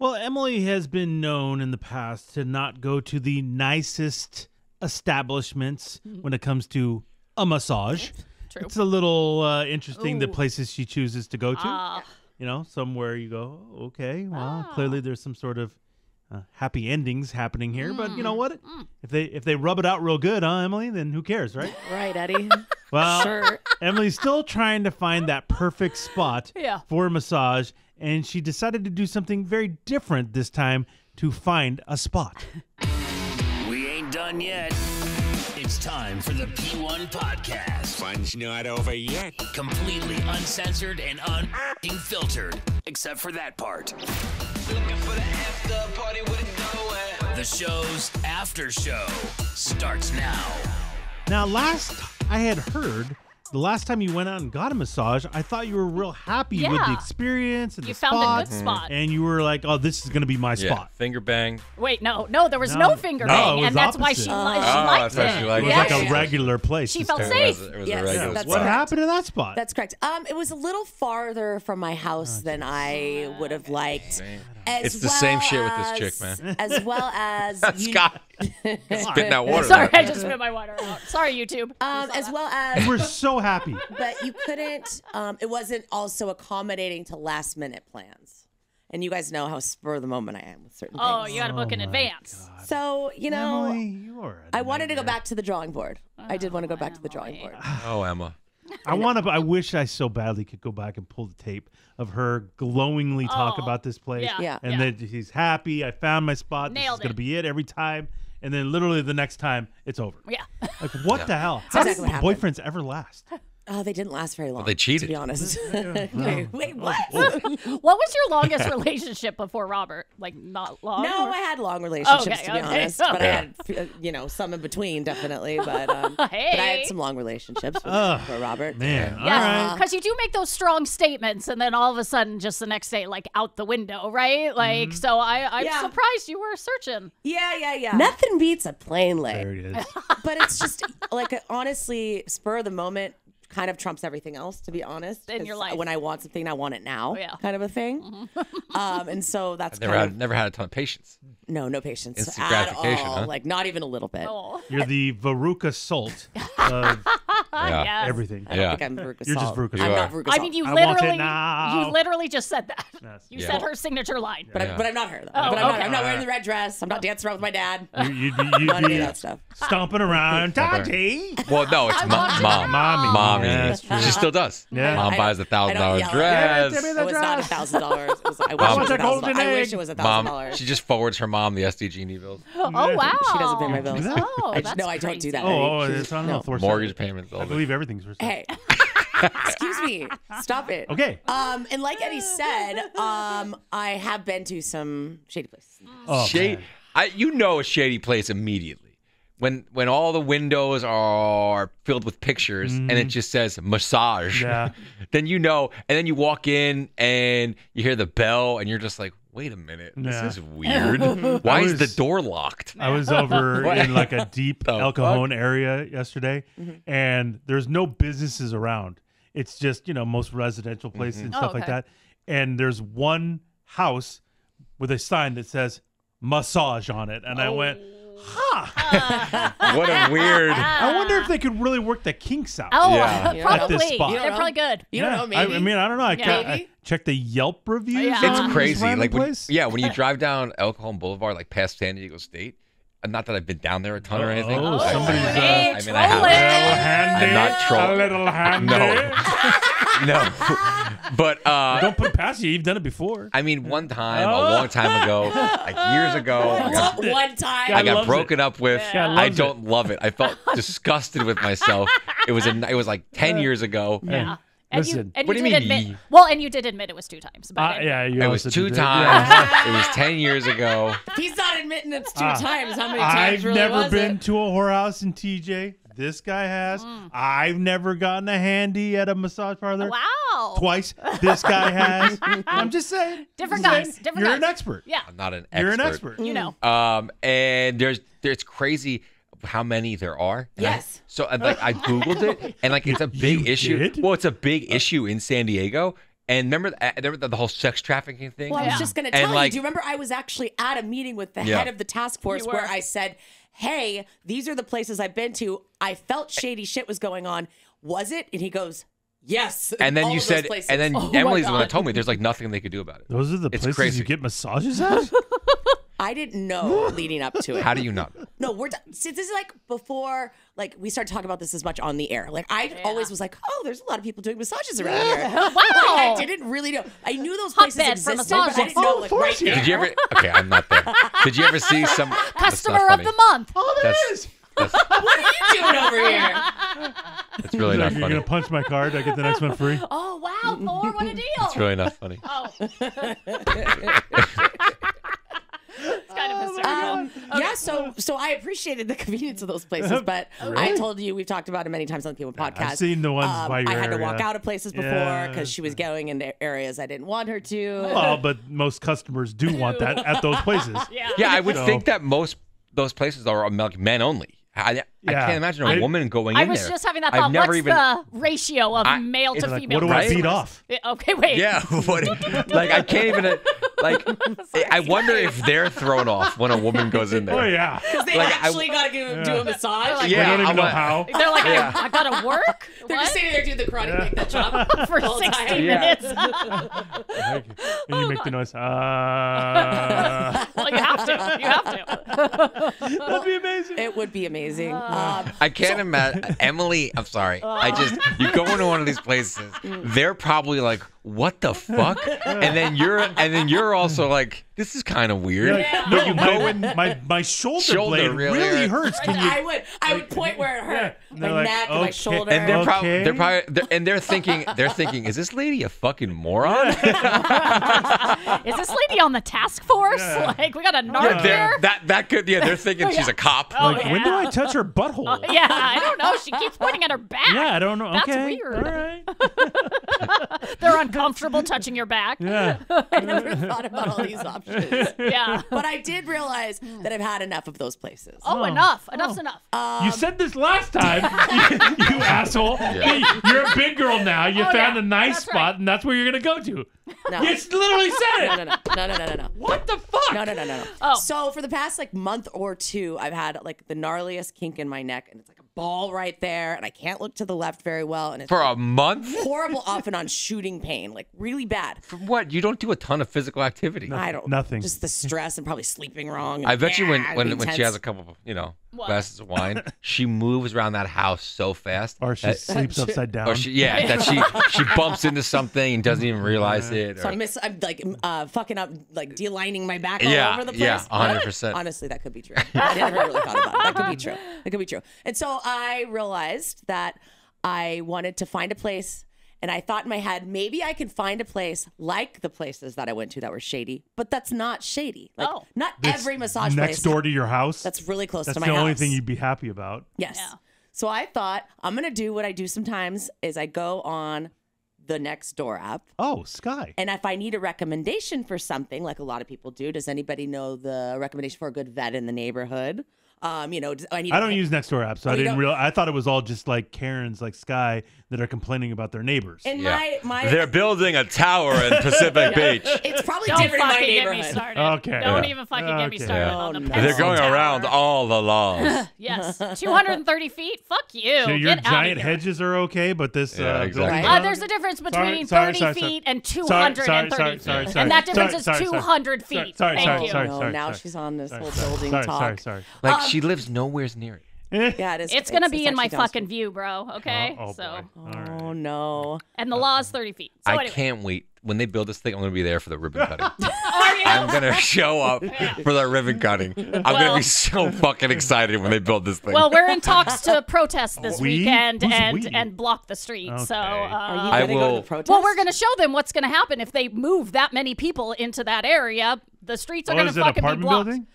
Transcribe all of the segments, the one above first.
Well, Emily has been known in the past to not go to the nicest establishments when it comes to a massage. True. It's a little interesting the places she chooses to go to. Yeah. Somewhere you go, okay, well, clearly there's some sort of happy endings happening here. But you know what? If they rub it out real good, Emily, then who cares, right? Right, Eddie. Well, Sure. Emily's still trying to find that perfect spot for a massage. And she decided to do something very different this time to find a spot. We ain't done yet. It's time for the P1 Podcast. Fun's not over yet. Completely uncensored and unfiltered, except for that part. Looking for the after party with it going. The show's after show starts now. Now, last I had heard, the last time you went out and got a massage, I thought you were real happy with the experience and the spot. You found a good spot. And you were like, oh, this is going to be my spot. Finger bang. Wait, no, there was no finger bang, and that's why she liked that's why it. she liked It was like a regular place. She felt safe. It was Yes, a regular that's What spot. happened to that spot? That's correct. It was a little farther from my house than I would have liked. It's the same shit with this chick, man. As well as Scott spitting out water. Sorry, I just spit my water out. Sorry, YouTube. as well as, We're so happy. but you couldn't. It wasn't also accommodating to last minute plans. And you guys know how spur of the moment I am with certain Oh, things. you got to book in advance. So Emily, you are I wanted to go back to the drawing board. I did want to go back to the drawing board. Oh, Emma. I wish I so badly could go back and pull the tape of her glowingly talk about this place. Yeah. And then he's happy. I found my spot. Nailed This is going to it. be it every time. And then literally the next time, it's over. Yeah. Like, what the hell? How exactly what do boyfriends ever last? Oh, they didn't last very long. they cheated. To be honest. Wait, what? What was your longest relationship before Robert? Like, not long? No, or- I had long relationships, to be okay. honest. But I had, some in between, definitely. But I had some long relationships for Robert. Man, all Yeah, right. because you do make those strong statements, and then all of a sudden, just the next day, like out the window, right? Like, so I'm Yeah. surprised you were searching. Yeah. Nothing beats a plain lay. There it is. But it's just, like, honestly, spur of the moment kind of trumps everything else, to be honest. In your 'Cause life. when I want something, I want it now, kind of a thing. And so that's Never had a ton of patience. no patience Instant at gratification, all. huh? Like, not even a little bit. Oh, You're the Veruca Salt of yes. everything. I don't think I'm Veruca You're just Salt. Veruca I'm Salt. not Veruca I Salt. mean, you I want it literally, now. you literally just said that. Yes. You said her signature line. but I'm not her, though. Oh, but I'm, okay. I'm not wearing the red dress. I'm not dancing around with my dad. You'd None of be that stuff. stomping around. Tati. Well, no, it's mom. Mommy. Yeah, that's true. She still does. Yeah. Mom buys the $1,000 I don't yell dress. Give me It was not $1,000. I wish Mom- it was Like golden $1,000. I wish egg. it was Mom, $1,000. she just forwards her mom the SDG bills. Oh, wow. She doesn't pay my bills. Oh, that's No, I don't do that. Oh, Eddie. it's on the floor. Mortgage payments. All I believe everything's for sale. Hey, excuse me. Stop it. Okay. And like Eddie said, I have been to some shady places. Oh, Shady. man. You know a shady place immediately. When all the windows are filled with pictures and it just says massage, Yeah. then you know, and then you walk in and you hear the bell and you're just like, wait a minute, Yeah. this is weird. Why is the door locked? I was over in like a deep The El Cajon area yesterday, Mm-hmm. and there's no businesses around. It's just, most residential places and stuff like okay. that. And there's one house with a sign that says massage on it. And I went, What a weird. I wonder if they could really work the kinks out. Oh, Yeah. You probably. At this spot. You don't They're know. probably good. You don't know, maybe. I mean, I don't know. Yeah. I checked the Yelp reviews. Yeah. on It's this crazy. random Like place. when you drive down El Cajon Boulevard, like past San Diego State. Not that I've been down there a ton or anything. Oh, I- somebody's, Hey, I mean, I have. trolling. I'm not trolling. A little handy. No, but Don't put past you. You've done it before. I mean, one time, a long time ago, like years ago, One time. I got loves broken it. up with. Yeah, I loves don't love it. I felt disgusted with myself. It was like 10 years ago. Yeah. And Listen. you What do you did mean? admit, well, and you did admit it was 2 times. But Yeah, you It was also 2 did that. times. Yeah. It was 10 years ago. He's not admitting it's 2 times. How many times I've really never was been it? to a whorehouse in TJ. This guy has. I've never gotten a handy at a massage parlor. wow. Twice. This guy has. I'm just saying. Different Just guys, saying. different You're an guys. expert. Yeah. I'm not an expert. You're an expert. You know. And it's crazy how many there are. And Yes. I Googled it, and like it's a big You issue. did? Well, it's a big issue in San Diego. And remember the whole sex trafficking thing? Well, I was just going to tell you. like, Do you remember I was actually at a meeting with the head of the task force where I said, hey, these are the places I've been to. I felt shady shit was going on. Was it? And he goes, yes. And then all you of said, those places. and then Oh Emily's my the one that God. told me there's like nothing they could do about it. Those are the It's places crazy. you get massages at? I didn't know leading up to it. How do you not? No, since this is like before, like we started talking about this as much on the air. Like I always was like, oh, there's a lot of people doing massages around here. Wow. Like, I didn't really know. I knew those places Hotbed for existed, but I massages. didn't know like right there. Did you ever? Okay, I'm not there. Did you ever see some that's not Customer of funny. the month. Oh, there That's- it is. What are you doing over here? It's really not You're funny. going to punch my card. I get the next one free. Oh, wow, Thor, what a deal. It's really not funny. Oh. It's kind of hysterical. Yeah, so I appreciated the convenience of those places, but I told you we've talked about it many times on the P1 podcast. I've seen the ones by your I had to area. walk out of places before Yeah. because she was going into areas I didn't want her to. Well, but most customers do want that at those places. Yeah, I would So- think that most those places are like men only. I Yeah. can't imagine a I- woman going I in was there. just having that I've thought. never What's even. the ratio of male to Like, female? what do I Right? beat off? Okay, wait. Yeah, what, like I can't even like. I wonder if they're thrown off when a woman goes in there. Oh, yeah. They Like, actually got to do a massage. Yeah, I don't even I'm know like- how. They're like, Yeah. I gotta work? They're What? just sitting there doing the karate like that job For the whole 60 time. Yeah. minutes. And you make the noise. Well, you have to. You have to. That'd be amazing. It would be amazing. I can't imagine Emily. I'm sorry. You go into one of these places. They're probably like, "What the fuck?" And then you're also like, "This is kind of weird." Like, no, my shoulder blade really really hurts. hurts. Can you? I would point where it hurt, They're my like, neck and my okay. shoulder. And they're Okay. probably thinking, is this lady a fucking moron? Is this lady on the task force? Yeah. Like, we got a narc here? They're thinking she's a cop. Oh, Like, when do I touch her butthole? Yeah, I don't know. She keeps pointing at her back. Yeah, I don't know. That's Okay. weird. All right. They're uncomfortable touching your back. Yeah. I never thought about all these options. Yeah. But I did realize that I've had enough of those places. Oh, enough. Enough's enough. You said this last time, you asshole. You're a big girl now. You Oh, found yeah. a nice That's spot, right. and that's where you're gonna go to. No. You literally said it. No. What the fuck? No. Oh. So for the past like month or two, I've had like the gnarliest kink in my neck, and it's like a ball right there, and I can't look to the left very well, and it's For a month? horrible off and on shooting pain, like really bad. For what? You don't do a ton of physical activity. I don't Nothing. Just the stress and probably sleeping wrong. I bet you when being she tense. has a couple, glasses of wine, she moves around that house so fast. Or she that- sleeps upside down. Or that she bumps into something and doesn't even realize it. So or- I'm like fucking up, like de-lining my back Yeah, all over the place. yeah, 100%. Honestly, that could be true. I never really thought about it. That could be true. That could be true. And so I realized that I wanted to find a place, and I thought in my head, maybe I could find a place like the places that I went to that were shady, but that's not shady. Like, Oh. not It's every massage next place. door to your house. That's really close That's to my the house. only thing you'd be happy about. Yes. Yeah. So I thought I'm gonna do what I do sometimes is I go on the Next Door app. Oh, Sky. And if I need a recommendation for something, like a lot of people do, does anybody know the recommendation for a good vet in the neighborhood? I don't use Nextdoor apps, so I you didn't don't? realize. I thought it was all just like Karens, like Sky, that are complaining about their neighbors. In Yeah. my They're building a tower in Pacific Beach. it's probably Don't different in my fucking get me neighborhood. started. Okay. Don't Yeah. even fucking get me Okay. started Oh, on the no. pencil They're going tower. around all the laws. Yes. 230 feet? Fuck you. So your Get out of giant here. hedges are okay, but this Yeah, exactly. building- There's a difference between Sorry, 30 feet and 230 sorry, feet. And that difference is sorry. 200 feet. Sorry, Thank you. sorry. No, now she's on this whole building Sorry, talk. sorry. Like she lives nowhere near it. Yeah, it is. It's going to be in my actually fucking view, bro. Okay? Oh, so, boy. All right. Oh no. and the law is 30 feet. So I anyway. can't wait. When they build this thing, I'm going to be there for the ribbon cutting. Are you? I'm going to show up for the ribbon cutting. I'm going to be so fucking excited when they build this thing. Well, we're in talks to protest this We? weekend Who's and we? and block the street. So, Okay. Are you I gonna go to will- the protest? well, we're going to show them what's going to happen if they move that many people into that area. The streets are Oh, going is to it fucking be apartment blocked. building?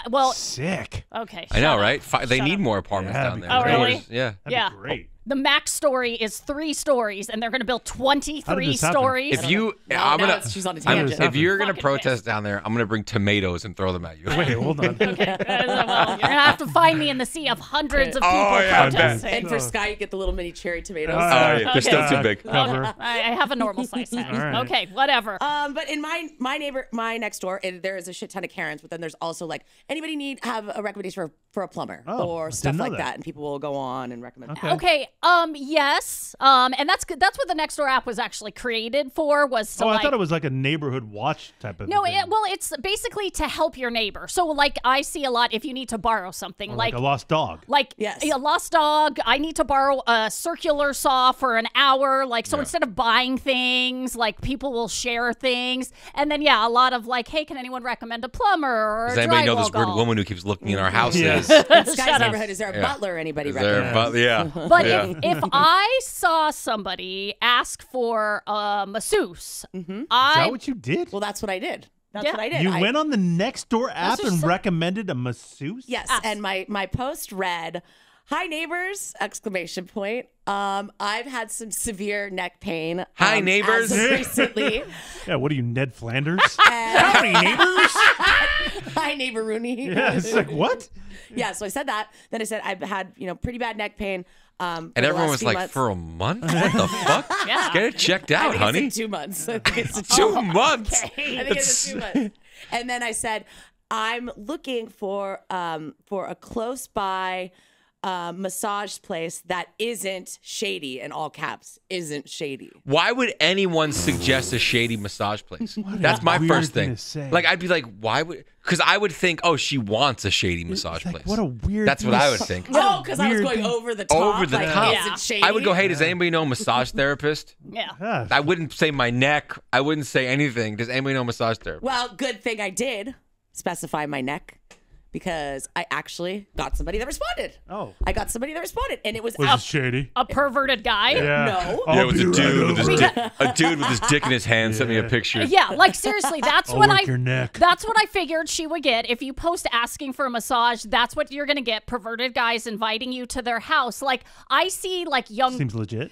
Well, Sick. okay. I know, shut up. right? They Shut need up. more apartments Yeah, down there. that'd be Oh, There's really? always- Yeah. That'd Yeah. be great. The max story is 3 stories, and they're going to build 23 this happen? stories. If you, Now I'm gonna, she's on a I'm- tangent. if you're gonna Fucking protest down there, I'm gonna bring tomatoes and throw them at you. Wait, hold on. Well, you're going to have to find me in the sea of hundreds of people yeah, I bet. protesting. And for Sky, you get the little mini cherry tomatoes. Oh yeah, they're still too big. Cover. I have a normal size head. All right. Okay, whatever. But in my next door, there is a shit ton of Karens. But then there's also like anybody have a recommendation for a plumber or I stuff didn't know like that. that, and people will go on and recommend. Okay. Okay. Yes. And that's good. That's what the Nextdoor app was actually created for. Was to Oh, like, I thought it was like a neighborhood watch type of no, thing. it's basically to help your neighbor. So, like, I see a lot if you need to borrow something, Or like a lost dog. like Yes. a lost dog. I need to borrow a circular saw for an hour. Like, so instead of buying things, like people will share things, and then a lot of like, hey, can anyone recommend a plumber or Does a anybody know drywall this weird guy? woman who keeps looking in our houses? Yeah. In Sky's Shut up. neighborhood, is there a butler anybody Is there? recommends? Yeah. But yeah. if I saw somebody ask for a masseuse, Is that what you did? Well, that's what I did. That's Yeah. what I did. You I- went on the Nextdoor app just and so- recommended a masseuse? Yes, Ask. and my post read, "Hi neighbors!" exclamation point. I've had some severe neck pain. Hi, neighbors. as of recently. Yeah, what are you, Ned Flanders? Howdy, neighbors. Hi, neighbor Rooney. Yeah, it's like, what? Yeah, so I said that. Then I said I've had pretty bad neck pain. And everyone was like, for a month? What the fuck? Yeah. Get it checked I out, think honey. it's in 2 months. I think it's in 2 months. I think it's in 2 months. And then I said, I'm looking for a close by massage place that isn't shady, in all caps, isn't shady. Why would anyone suggest a shady massage place? That's my weird first thing thing. to say. Like, I'd be like, why would? Because I would think, oh, she wants a shady massage Like, place. what a weird That's thing what to I would say. think. Oh, because I was Weird going thing. over the top. Over the like, top. Isn't shady? I would go, hey, does anybody know a massage therapist? Yeah. Ah, I wouldn't say my neck. I wouldn't say anything. Does anybody know a massage therapist? Well, good thing I did specify my neck, because I actually got somebody that responded. Oh. I got somebody that responded, and it was Was it shady? A perverted guy. Yeah. No. I'll Yeah, it was be a right dude with his over. dick. A dude with his dick in his hand sent me a picture. Yeah, like seriously, that's I'll what work your neck. That's what I figured she would get if you post asking for a massage. That's what you're gonna get. Perverted guys inviting you to their house. Like I see, like young, Seems legit.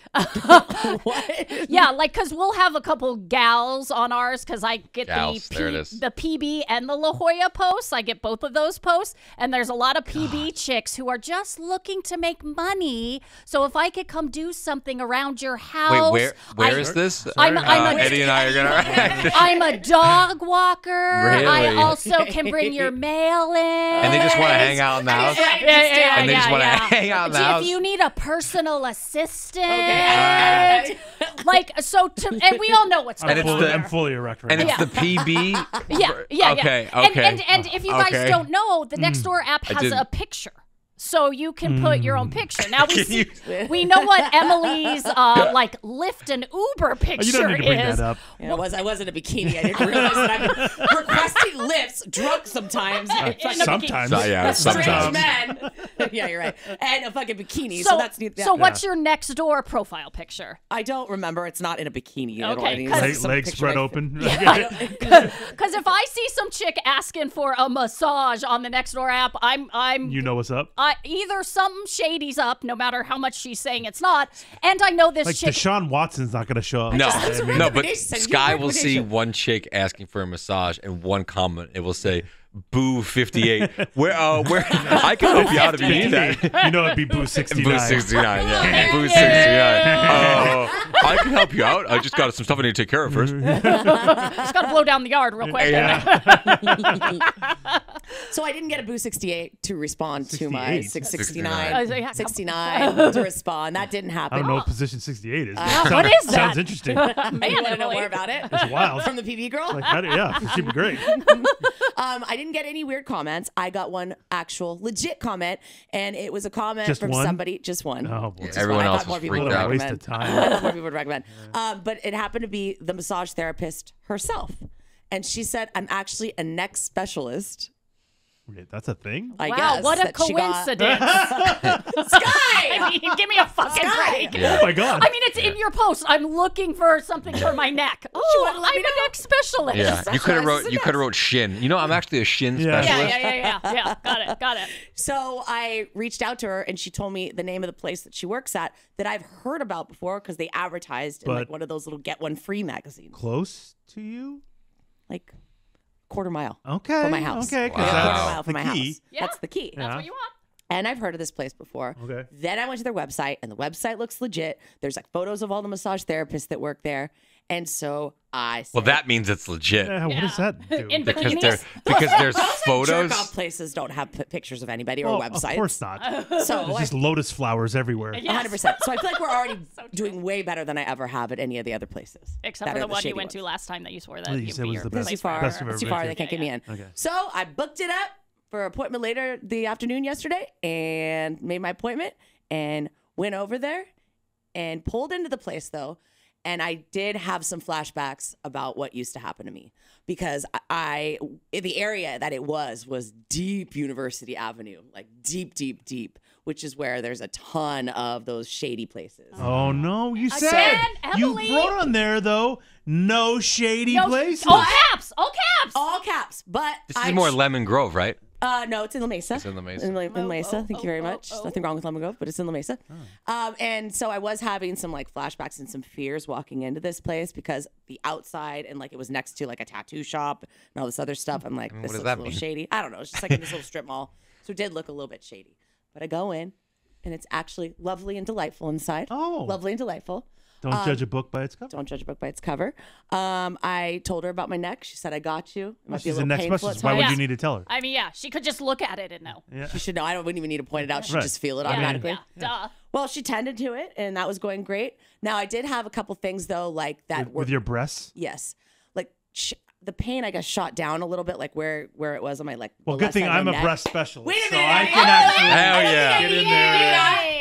What? yeah, like because we'll have a couple gals on ours because I get Gals, there it the is. the PB and the La Jolla posts. I get both of those posts, and there's a lot of PB chicks who are just looking to make money. So if I could come do something around your house, Wait, where is this? I'm a- Eddie and I are gonna. I'm a dog walker. I Really? also can bring your mail in. And they just want to hang out in the house. Yeah, And they just want to hang out in the house. If you need a personal assistant, Okay. like and we all know what's And going it's on. the- I'm fully erect right And now. it's the PB. Yeah. Okay. And if you guys Okay. don't know, the Nextdoor app has didn't. a picture. So you can put your own picture. Now we Can see, you- we know what Emily's like Lyft and Uber picture you don't need to bring is. that up. Yeah, I was in a bikini. I didn't realize that I'm requesting lifts, drunk sometimes. Sometimes. Yeah, Strange sometimes. men. Yeah, you're right. And a fucking bikini. So, that's neat. So what's your Nextdoor profile picture? I don't remember. It's not in a bikini. Okay, Legs spread open. Because if I see some chick asking for a massage on the Nextdoor app, I'm You know what's up? either something shady's up, no matter how much she's saying it's not, and I know this Like chick. Deshaun Watson's not going to show up. No, That's a no, but recommendation. Send you a Sky will see recommendation. one chick asking for a massage, and one comment it will say, "Boo 58." Where I can help you out if you need that. You know it'd be Boo 69. Boo 69, yeah. Boo 69. I can help you out. I just got some stuff I need to take care of first. Just gotta blow down the yard real quick. So I didn't get a Boo 68 to respond to my 68. 69. 69 to respond. That didn't happen. I don't know what position 68 is. What is that? Sounds interesting. You want to know Emily. more about it? It's wild. From the PB girl? Like, yeah, she'd be great. I didn't get any weird comments. I got one actual legit comment, and it was a comment Just from one? somebody. Just one. Oh, boy. Just Everyone one. I else thought more was people freaked would out. Waste of recommend. time. I thought more people would recommend. But it happened to be the massage therapist herself. And she said, I'm actually a neck specialist. Wait, that's a thing? I Wow, guess. what a that she got- coincidence. Sky! I mean, give me a fucking break. Oh my God. I mean, it's in your post. I'm looking for something for my neck. Oh, wanted to let I'm me a neck specialist. Yeah, you could have Specializes in wrote shin. You know, I'm actually a shin Yeah. specialist. Yeah. Got it. So I reached out to her and she told me the name of the place that she works at that I've heard about before because they advertised in like But- one of those little get one free magazines, Close to you? like quarter mile Okay. from my house. Okay, 'cause Wow. Quarter that's mile from the my key. house. Yeah. That's the key. That's Yeah. what you want. And I've heard of this place before. Okay. Then I went to their website, and the website looks legit. There's like photos of all the massage therapists that work there. And so I said, Well, that means it's legit. Yeah, what does that do? In Because bikinis? there's most photos. jerk-off places don't have pictures of anybody or websites. Of course not. So There's I just lotus flowers everywhere. Yeah. 100%. So I feel like we're already doing way better than I ever have at any of the other places. Except that for are the one shady you went to ones. last time that you swore that You you said was your the place best. It's too far. Best I've It's ever too far. been They to. can't get me in. Okay. So I booked it up for an appointment later the afternoon yesterday and made my appointment and went over there and pulled into the place though. And I did have some flashbacks about what used to happen to me because the area that it was deep University Avenue, like deep, which is where there's a ton of those shady places. Oh no, you Again, said you Emily? wrote on there though, no shady No, places. all caps. All caps, but This is more Lemon Grove, right? No, it's in La Mesa. It's in La Mesa. In La Mesa. Thank you very much. Nothing wrong with Lemon Grove, but it's in La Mesa. And so I was having some like flashbacks and some fears walking into this place because the outside and like it was next to like a tattoo shop and all this other stuff. I'm like, this does looks that a little mean? shady. I don't know. It's just like in this little strip mall. So it did look a little bit shady. But I go in and it's actually lovely and delightful inside. Oh. Lovely and delightful. Don't judge a book by its cover. Don't judge a book by its cover. I told her about my neck. She said, I got you. It might be a She's a little next painful specialist. at Why would times. you need to tell her? I mean, yeah, she could just look at it and know. Yeah. She should know. I wouldn't even need to point it out. She should Right. just feel it Yeah, automatically. Duh. Well, she tended to it, and that was going great. Now, I did have a couple things though, like that were With your breasts? yes, like the pain. I got shot down a little bit, like where it was on my like. Well, the good left thing side of I'm my a neck. breast specialist. Wait a so minute, I I can know. actually Hell yeah. get in there.